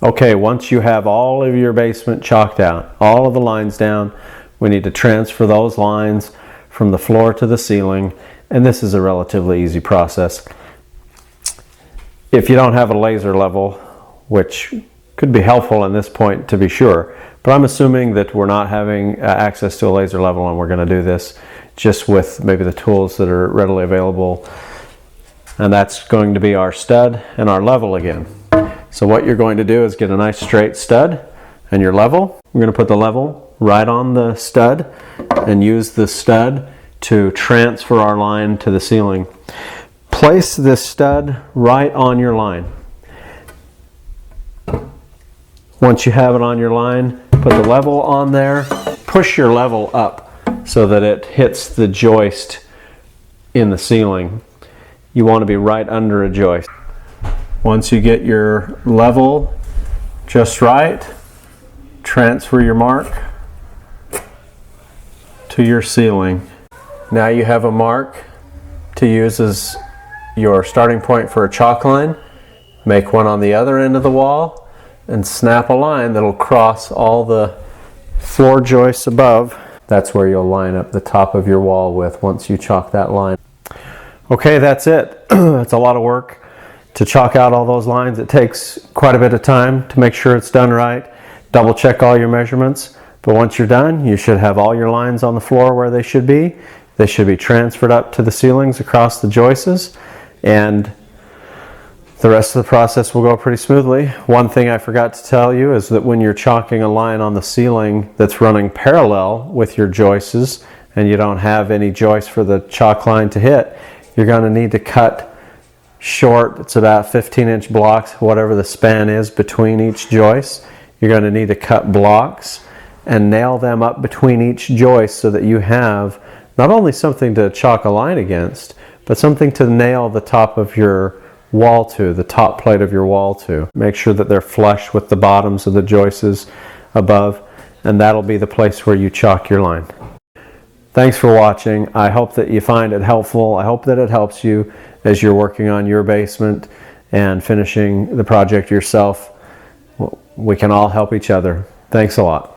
Okay, once you have all of your basement chalked out, all of the lines down, we need to transfer those lines from the floor to the ceiling, and this is a relatively easy process. If you don't have a laser level, which could be helpful in this point to be sure, but I'm assuming that we're not having access to a laser level, and we're going to do this just with maybe the tools that are readily available, and that's going to be our stud and our level again. So what you're going to do is get a nice straight stud and your level. We're going to put the level right on the stud and use the stud to transfer our line to the ceiling. Place this stud right on your line. Once you have it on your line, put the level on there, push your level up so that it hits the joist in the ceiling. You want to be right under a joist. Once you get your level just right, transfer your mark to your ceiling. Now you have a mark to use as your starting point for a chalk line. Make one on the other end of the wall and snap a line that'll cross all the floor joists above. That's where you'll line up the top of your wall with once you chalk that line. Okay, that's it. That's a lot of work to chalk out all those lines. It takes quite a bit of time to make sure it's done right. Double check all your measurements, but once you're done, you should have all your lines on the floor where they should be. They should be transferred up to the ceilings across the joists, and the rest of the process will go pretty smoothly. One thing I forgot to tell you is that when you're chalking a line on the ceiling that's running parallel with your joists and you don't have any joist for the chalk line to hit, you're going to need to cut short, it's about 15-inch blocks, whatever the span is between each joist. You're going to need to cut blocks and nail them up between each joist so that you have not only something to chalk a line against, but something to nail the top of your wall to, the top plate of your wall to. Make sure that they're flush with the bottoms of the joists above, and that'll be the place where you chalk your line. Thanks for watching. I hope that you find it helpful. I hope that it helps you as you're working on your basement and finishing the project yourself. We can all help each other. Thanks a lot.